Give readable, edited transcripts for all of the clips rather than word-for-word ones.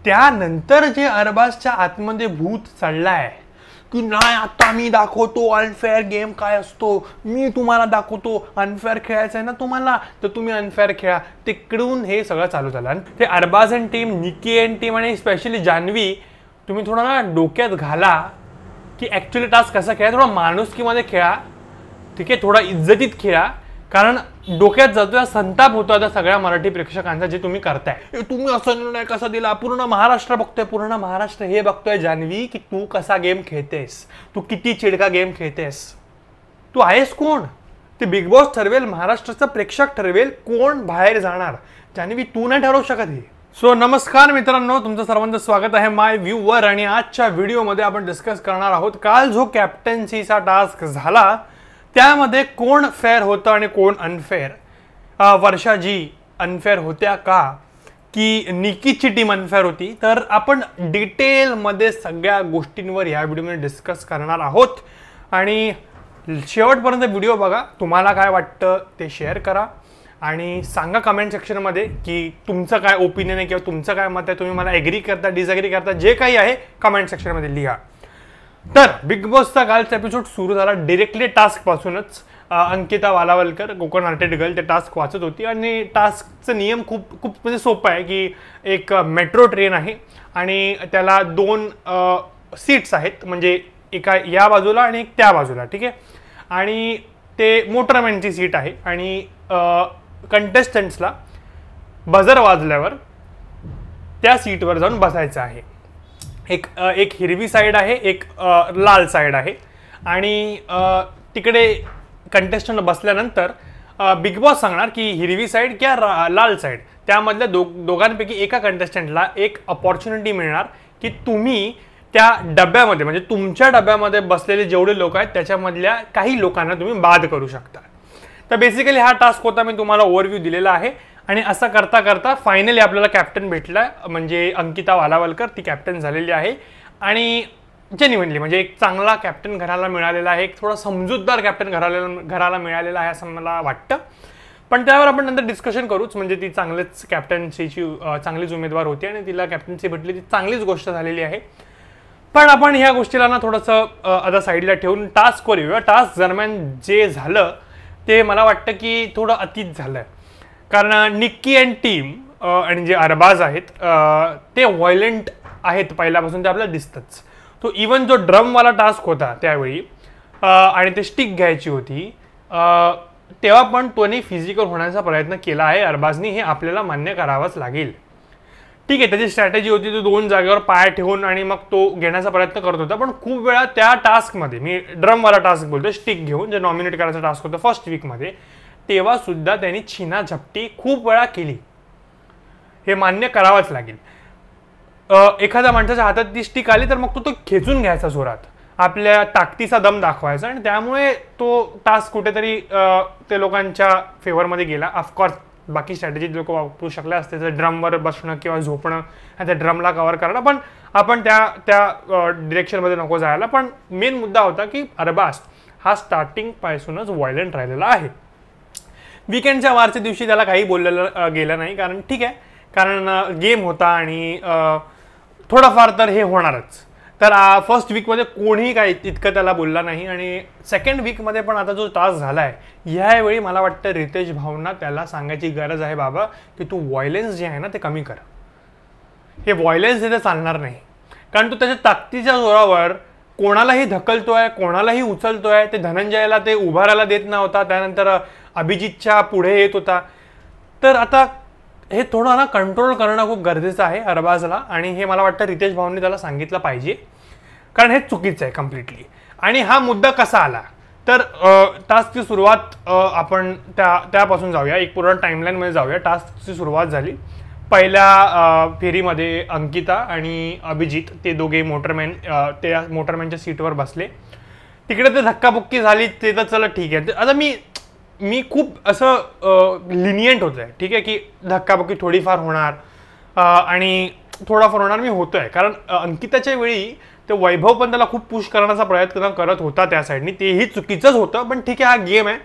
त्यानंतर जे अरबाजच्या आतमध्ये भूत चढलाय की नाही आता मी दाखवतो अनफेअर गेम काय असतो, मी तुम्हाला दाखवतो अनफेअर खेळायचं आहे ना तुम्हाला तर तुम्ही अनफेअर खेळा, तिकडून हे सगळं चालू झालं. आणि ते Arbaaz and team, Nikki and team आणि स्पेशली जान्हवी, तुम्ही थोडा ना डोक्यात घाला की ॲक्च्युली टास्क कसा खेळा, थोडा माणुसकीमध्ये खेळा, ठीक आहे, थोडा इज्जतीत खेळा. कारण डोक्यात जातो संताप होतो आता सगळ्या मराठी प्रेक्षकांचा जे तुम्ही करताय. तुम्ही असा निर्णय कसा दिला, पूर्ण महाराष्ट्र बघतोय, पूर्ण महाराष्ट्र हे बघतोय जान्हवी की तू कसा गेम खेळतेस, तू किती चिडका गेम खेळतेस, तू आहेस कोण. ते बिग बॉस ठरवेल, महाराष्ट्राचा प्रेक्षक ठरवेल कोण बाहेर जाणार. जान्हवी तू नाही ठरवू शकत हे. सो नमस्कार मित्रांनो, तुमचं सर्वांचं स्वागत आहे माय व्ह्यूवर. आणि आजच्या व्हिडिओमध्ये आपण डिस्कस करणार आहोत काल जो कॅप्टन्सीचा टास्क झाला त्यामध्ये कोण फेअर होतं आणि कोण अनफेअर. वर्षाजी अनफेअर होत्या का की निकीची टीम अनफेअर होती, तर आपण डिटेलमध्ये सगळ्या गोष्टींवर या व्हिडिओमध्ये डिस्कस करणार आहोत. आणि शेवटपर्यंत व्हिडिओ बघा, तुम्हाला काय वाटतं ते शेअर करा आणि सांगा कमेंट सेक्शनमध्ये की तुमचं काय ओपिनियन आहे किंवा तुमचं काय मत आहे, तुम्ही मला ॲग्री करता डिसॲग्री करता, जे काही आहे कमेंट सेक्शनमध्ये लिहा. तर बिग बॉसचा कालचा एपिसोड सुरू झाला डिरेक्टली टास्कपासूनच. अंकिता वालावलकर, कोकण आर्टेड गर्ल, ते टास्क वाचत होती आणि टास्कचा नियम खूप म्हणजे सोपा आहे की एक मेट्रो ट्रेन आहे आणि त्याला 2 सीट्स आहेत, म्हणजे एका या बाजूला आणि एक त्या बाजूला, ठीक आहे. आणि ते मोटरमॅनची सीट आहे आणि कंटेस्टंट्सला बझर वाजल्यावर त्या सीटवर जाऊन बसायचं आहे. एक हिरवी साईड आहे, एक लाल साईड आहे आणि तिकडे कंटेस्टंट बसल्यानंतर बिग बॉस सांगणार की हिरवी साईड किंवा लाल साईड, त्यामधल्या दोघांपैकी एका कंटेस्टंटला एक अपॉर्च्युनिटी मिळणार की तुम्ही त्या डब्यामध्ये, म्हणजे तुमच्या डब्यामध्ये बसलेले जेवढे लोक आहेत त्याच्यामधल्या काही लोकांना तुम्ही बाद करू शकता. तर बेसिकली हा टास्क होता, मी तुम्हाला ओव्हरव्ह्यू दिलेला आहे. आणि असं करता करता फायनली आपल्याला कॅप्टन भेटला, म्हणजे अंकिता वालावलकर ती कॅप्टन झालेली आहे. आणि जेन्युइनली म्हणजे एक चांगला कॅप्टन घराला मिळालेला आहे, एक थोडा समजूतदार कॅप्टन घराला मिळालेला आहे असं मला वाटतं. पण त्यावर आपण नंतर डिस्कशन करूच. म्हणजे ती चांगलीच कॅप्टन्सीची चांगलीच उमेदवार होती आणि तिला कॅप्टन्सी भेटली, ती चांगलीच गोष्ट झालेली आहे. पण आपण ह्या गोष्टीला ना थोडंसं आता साईडला ठेवून टास्कवर येऊया. टास्क दरम्यान जे झालं ते मला वाटतं की थोडं अतिच झालं. कारण निक्की अँड टीम आणि जे अरबाज आहेत ते व्हायलेंट आहेत पहिल्यापासून, ते आपल्याला दिसतंच. तो इवन जो ड्रमवाला टास्क होता त्यावेळी आणि ते स्टिक घ्यायची होती तेव्हा पण तोने फिजिकल होण्याचा प्रयत्न केला आहे अरबाजनी, हे आपल्याला मान्य करावंच लागेल. ठीक आहे, त्याची स्ट्रॅटेजी होती तो 2 जागेवर पाय ठेवून आणि मग तो घेण्याचा प्रयत्न करत होता. पण खूप वेळा त्या टास्कमध्ये, मी ड्रमवाला टास्क बोलतो, स्टिक घेऊन जे नॉमिनेट करायचा टास्क होता फर्स्ट वीकमध्ये, तेव्हा सुद्धा त्यांनी छिना झपटी खूप वेळा केली, हे मान्य करावंच लागेल. एखाद्या माणसाच्या हातात ती स्टिक आली तर मग तो खेचून घ्यायचा जोरात, आपल्या ताकदीचा दम दाखवायचा, आणि त्यामुळे तो टास्क कुठेतरी ते लोकांच्या फेवरमध्ये गेला. ऑफकोर्स बाकी स्ट्रॅटेजी लोक वापरू शकले असते, तर ड्रमवर बसणं किंवा झोपणं आणि त्या ड्रमला कव्हर करणं, पण आपण त्या डिरेक्शनमध्ये नको जायला. पण मेन मुद्दा होता की अरबाज हा स्टार्टिंग पासूनच व्हायलेंट राहिलेला आहे. वीकेंडच्या वारच्या दिवशी त्याला काही बोललेलं गेलं नाही, कारण ठीक आहे, कारण गेम होता आणि थोडंफार तर हे होणारच. तर फर्स्ट वीकमध्ये कोणीही काही इतकं त्याला बोलला नाही. आणि सेकंड वीकमध्ये पण आता जो टास्क झाला आहे, ह्यावेळी मला वाटतं रितेश भावना त्याला सांगायची गरज आहे, बाबा की तू व्हायलेन्स जे आहे ना ते कमी कर. हे व्हायलेन्स इथे चालणार नाही, कारण तो त्याच्या ताकदीच्या जोरावर कोणालाही ढकलतोय, कोणालाही उचलतोय. ते धनंजयला ते उभारायला देत नव्हता, त्यानंतर अभिजितच्या पुढे येत होता. तर आता हे थोडं ना कंट्रोल करणं खूप गरजेचं आहे अरबाजला, आणि हे मला वाटतं रितेश भाऊंनी त्याला सांगितलं पाहिजे, कारण हे चुकीचं आहे कम्प्लिटली. आणि हा मुद्दा कसा आला, तर टास्कची सुरुवात आपण त्यापासून जाऊया, एक पूर्ण टाईमलाईनमध्ये जाऊया. टास्कची सुरुवात झाली पहिल्या फेरीमध्ये, अंकिता आणि अभिजित ते दोघे मोटरमॅनच्या सीटवर बसले. तिकडे ते धक्काबुक्की झाली, ते तर चला ठीक आहे. आता मी खूप असं लिनियंट होतोय, ठीक आहे, की धक्काबुक्की थोडीफार होणार आणि थोडाफार होणार, मी होतोय. कारण अंकिताच्या वेळी ते वैभव पण त्याला खूप पुश करण्याचा प्रयत्न करत होता त्या साईडनी, तेही चुकीचंच होतं. पण ठीक आहे, हा गेम आहे,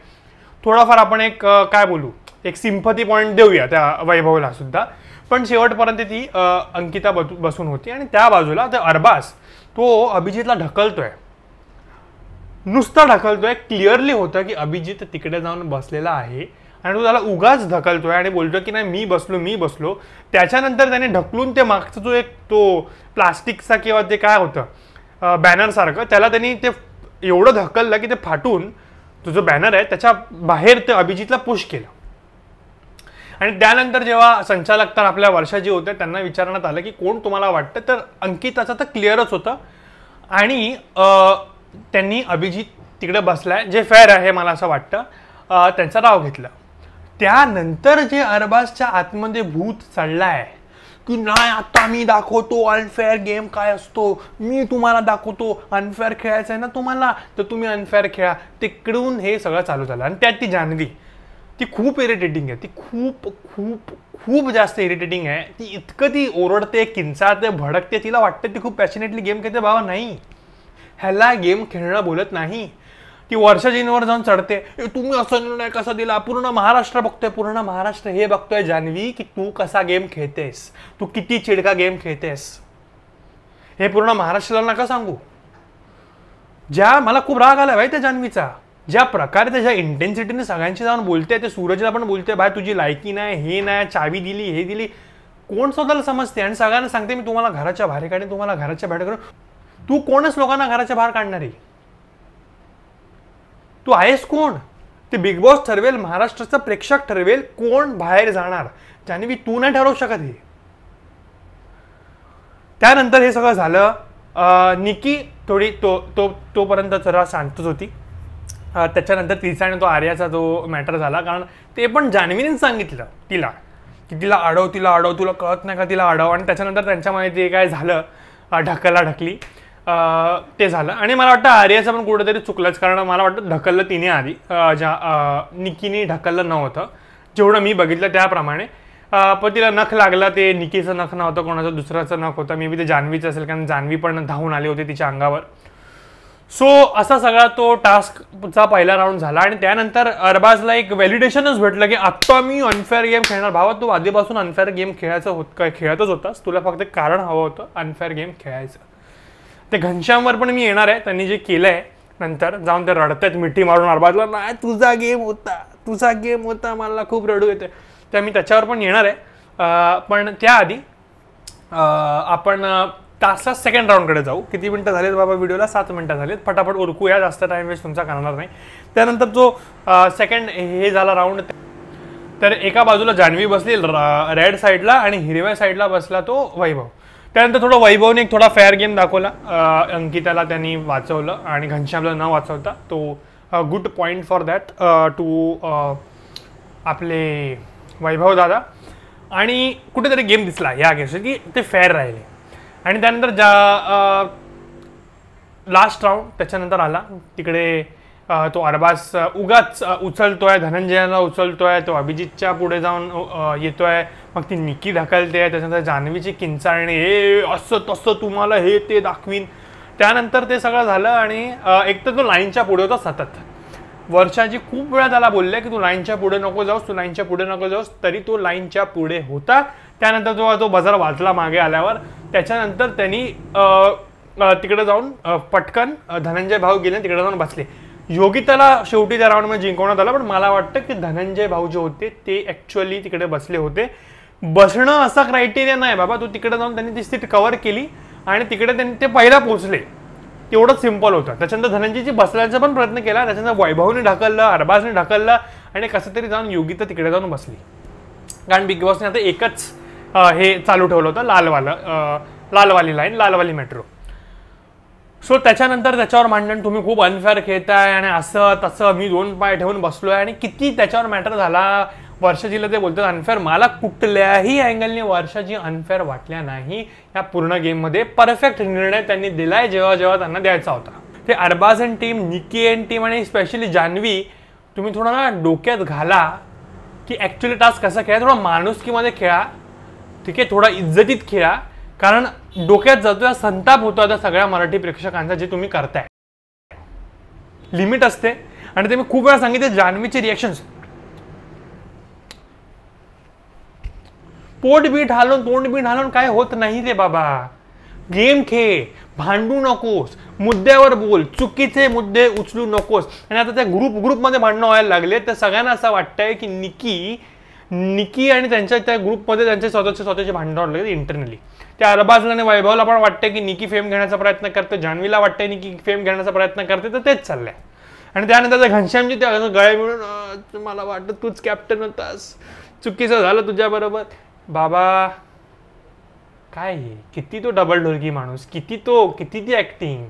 थोडाफार आपण एक काय बोलू, एक सिम्पथी पॉईंट देऊया त्या वैभवला सुद्धा. पण शेवटपर्यंत ती अंकिता बसून होती आणि त्या बाजूला ते अरबाज तो अभिजितला ढकलतोय, नुसता ढकलतोय. क्लिअरली होतं की अभिजित तिकडे जाऊन बसलेला आहे आणि तो त्याला उगाच ढकलतोय आणि बोलतोय की नाही मी बसलो. त्याच्यानंतर त्याने ढकलून ते मागचा जो एक तो प्लास्टिकचा किंवा ते काय होतं बॅनर सारखं त्याला त्यांनी ते एवढं ढकललं की ते फाटून तो जो बॅनर आहे त्याच्या बाहेर ते अभिजितला पुश केलं. आणि त्यानंतर जेव्हा संचालक तर आपल्या वर्षाजी होते त्यांना विचारण्यात आलं की कोण तुम्हाला वाटतं, तर अंकिताचं तर क्लिअरच होतं आणि त्यांनी अभिजित तिकडे बसलाय जे फेअर आहे मला असं वाटतं त्यांचं नाव घेतलं. त्यानंतर जे अरबाजच्या आतमध्ये भूत चढलाय की नाही आता मी दाखवतो अनफेअर गेम काय असतो, मी तुम्हाला दाखवतो अनफेअर खेळायचं आहे ना तुम्हाला तर तुम्ही अनफेअर खेळा, तिकडून हे सगळं चालू झालं. आणि त्यात ती जान्हवी ती खूप इरिटेटिंग आहे, ती खूप खूप खूप जास्त इरिटेटिंग आहे. ती इतकं ती ओरडते, किंचाळते, भडकते, तिला वाटतं ती खूप पॅशनेटली गेम खेळते. बाबा नाही, ह्याला गेम खेळणं बोलत नाही. ती वर्षाजींवर जाऊन चढते, तुम्ही असं निर्णय कसा दिला, पूर्ण महाराष्ट्र बघतोय, पूर्ण महाराष्ट्र हे बघतोय जान्हवी की तू कसा गेम खेळतेस, तू किती चिडका गेम खेळतेस, हे पूर्ण महाराष्ट्राला नका सांगू. ज्या मला खूप राग आला भाई त्या जान्हवीचा, ज्या प्रकारे त्याच्या इंटेन्सिटीने सगळ्यांशी जाऊन बोलते, ते सूरजला पण बोलते भाई तुझी लायकी नाही, हे नाही, चावी दिली, हे दिली, कोण स्वतःला समजते आणि सगळ्यांना सांगते मी तुम्हाला घराच्या बाहेर काढेन, तुम्हाला घराच्या बाहेर काढून. तू कोणच लोकांना घराच्या बाहेर काढणारी, तू आहेस कोण? ते बिग बॉस ठरवेल, महाराष्ट्राचा प्रेक्षक ठरवेल कोण बाहेर जाणार, जान्हवी तू नाही ठरवू शकत हे. त्यानंतर हे सगळं झालं. निकी थोडी तोपर्यंत जरा शांतच होती. त्याच्यानंतर तिचा आणि तो आर्याचा जो मॅटर झाला, कारण ते पण जान्हवीने सांगितलं तिला की तिला अडव, तुला कळत नाही का तिला अडव. आणि त्याच्यानंतर त्यांच्यामध्ये ते काय झालं, ढकली ते झालं. आणि मला वाटतं आर्याचं पण कुठेतरी चुकलंच, कारण मला वाटतं ढकललं तिने आधी, निकीने ढकललं नव्हतं जेवढं मी बघितलं त्याप्रमाणे. पण तिला नख लागला, ते निकीचं नख नव्हतं, कोणाचं दुसऱ्याचं नख होतं, मे बी ते जान्हवीचं असेल, कारण जान्हवी पण धावून आले होते तिच्या अंगावर. सो असा सगळा तो टास्कचा पहिला राऊंड झाला. आणि त्यानंतर अरबाजला एक व्हॅलिडेशनच भेटलं की आत्ता मी अनफेअर गेम खेळणार. भावा तू आधीपासून अनफेअर गेम खेळतच होतास, तुला फक्त कारण हवं होतं अनफेअर गेम खेळायचं. ते घनश्यामवर पण मी येणार आहे, त्यांनी जे केलंय नंतर जाऊन ते रडतायत मिठी मारून अरबाजला, नाही तुझा गेम होता मला खूप रडू येते, तर मी त्याच्यावर पण येणार आहे. पण त्याआधी आपण तासला सेकंड राऊंडकडे जाऊ. किती मिनटं झालेत बाबा व्हिडिओला? 7 मिनटं झालेत. फटाफट उरकूया, जास्त टाइम वेस्ट तुमचा करणार नाही. त्यानंतर जो सेकंड हे झाला राऊंड, तर एका बाजूला जान्हवी बसली रेड साईडला आणि हिरव्या साईडला बसला तो वैभव. त्यानंतर थोडं वैभवने एक थोडा फेअर गेम दाखवला, अंकिताला त्यांनी वाचवलं आणि घनश्यामला न वाचवता तो good point for that too आपले वैभव दादा. आणि कुठेतरी गेम दिसला या गेमसाठी की ते फेअर राहिले. आणि त्यानंतर लास्ट राऊंड त्याच्यानंतर आला, तिकडे तो अरबाज उगाच उचलतोय, धनंजयाला उचलतोय, तो अभिजितच्या पुढे जाऊन येतोय, मग ती निकी ढकलते, त्याच्यानंतर जान्हवीची किंचाळणी, हे असं तसं तुम्हाला हे ते दाखवीन. त्यानंतर ते सगळं झालं आणि एक तर तो लाईनच्या पुढे होता सतत. वर्षाजी खूप वेळा त्याला बोलले की तू लाईनच्या पुढे नको जाऊस, तरी तो लाईनच्या पुढे होता. त्यानंतर जेव्हा तो बजार वाचला मागे आल्यावर, त्याच्यानंतर त्यांनी तिकडे जाऊन पटकन धनंजय भाऊ गेले, तिकडे जाऊन बसले. योगिताला शेवटी त्या राऊंडमध्ये जिंकवण्यात आलं, पण मला वाटतं की धनंजय भाऊ जे होते ते ॲक्च्युअली तिकडे बसले होते. बसणं असा क्रायटेरिया नाही बाबा, तू तिकडे जाऊन त्यांनी ती सीट कव्हर केली आणि तिकडे त्यांनी ते पहिला पोहोचले, तेवढंच सिम्पल होतं. त्याच्यानंतर धनंजयची बसण्याचा पण प्रयत्न केला, त्याच्यानंतर वैभवने ढकललं, अरबाजने ढकललं आणि कसं तरी जाऊन योगिता तिकडे जाऊन बसली. कारण बिग बॉसने आता एकच हे चालू ठेवलं होतं, लालवाली लाईन, लालवाली मेट्रो. सो त्याच्यानंतर त्याच्यावर मांडण, तुम्ही खूप अनफेअर खेळताय आणि असं तसं, मी 2 पाय ठेवून बसलोय आणि किती त्याच्यावर मॅटर झाला. वर्षाजीला ते बोलतात अनफेअर, मला कुठल्याही अँगलने वर्षाजी अनफेअर वाटल्या नाही. या पूर्ण गेममध्ये परफेक्ट निर्णय त्यांनी दिलाय जेव्हा जेव्हा त्यांना द्यायचा होता. ते Arbaaz and team, Nikki and team आणि स्पेशली जान्हवी, तुम्ही थोडा ना डोक्यात घाला की ॲक्च्युअली टास्क कसा खेळा, थोडा माणुसकीमध्ये खेळा, ठीक आहे, थोडा इज्जतीत खेळा. कारण डोक्यात जातो, संताप होतो आता सगळ्या मराठी प्रेक्षकांचा जे तुम्ही करताय. लिमिट असते. आणि ते मी खूप वेळा सांगितले, जान्हवीचे रिॲक्शन्स पोट बीट हालून तोंड बीट हालून काय होत नाही रे बाबा. गेम खेळ, भांडू नकोस, मुद्द्यावर बोल, चुकीचे मुद्दे उचलू नकोस. आणि आता त्या ग्रुपमध्ये भांडणं व्हायला लागले तर सगळ्यांना असं वाटतंय की निकी आणि त्यांच्या त्या ग्रुपमध्ये त्यांचे स्वतःचे भांडणं व्हायला लागले इंटरनली. त्या अरबाजला आणि वैभवला पण वाटतंय की निकी फेम घेण्याचा प्रयत्न करते, जान्हवीला वाटतंय निकी फेम घेण्याचा प्रयत्न करते, तर तेच चाललंय. आणि त्यानंतर घनश्यामजी त्या गळे मिळून मला वाटतं तूच कॅप्टन होतास, चुकीचं झालं तुझ्याबरोबर. बाबा काय किती तो डबल ढोलकी माणूस, किती ती ऍक्टिंग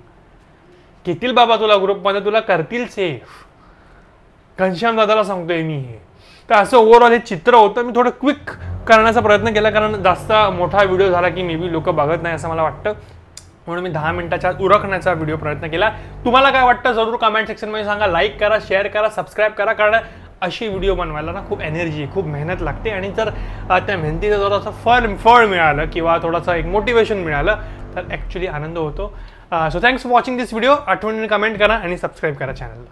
घेतील बाबा तुला ग्रुपमध्ये, तुला करतील सेफ. घनश्याम दादाला सांगतोय मी हे. तर असं ओव्हरऑल हे चित्र होतं. मी थोडं क्विक करण्याचा प्रयत्न केला कारण जास्त मोठा व्हिडिओ झाला की मे बी लोक बघत नाही असं मला वाटतं, म्हणून मी 10 मिनिटाच्या उरकण्याचा व्हिडिओ प्रयत्न केला. तुम्हाला काय वाटतं जरूर कमेंट सेक्शनमध्ये सांगा. लाईक करा, शेअर करा, सबस्क्राईब करा. कारण अशी व्हिडिओ बनवायला ना खूप एनर्जी, खूप मेहनत लागते. आणि जर त्या मेहनतीचं थोडंसं फळ मिळालं किंवा थोडंसं एक मोटिवेशन मिळालं तर ॲक्च्युली आनंद होतो. So thanks for watching this video. आठवणीने कमेंट करा आणि सबस्क्राईब करा चॅनलला.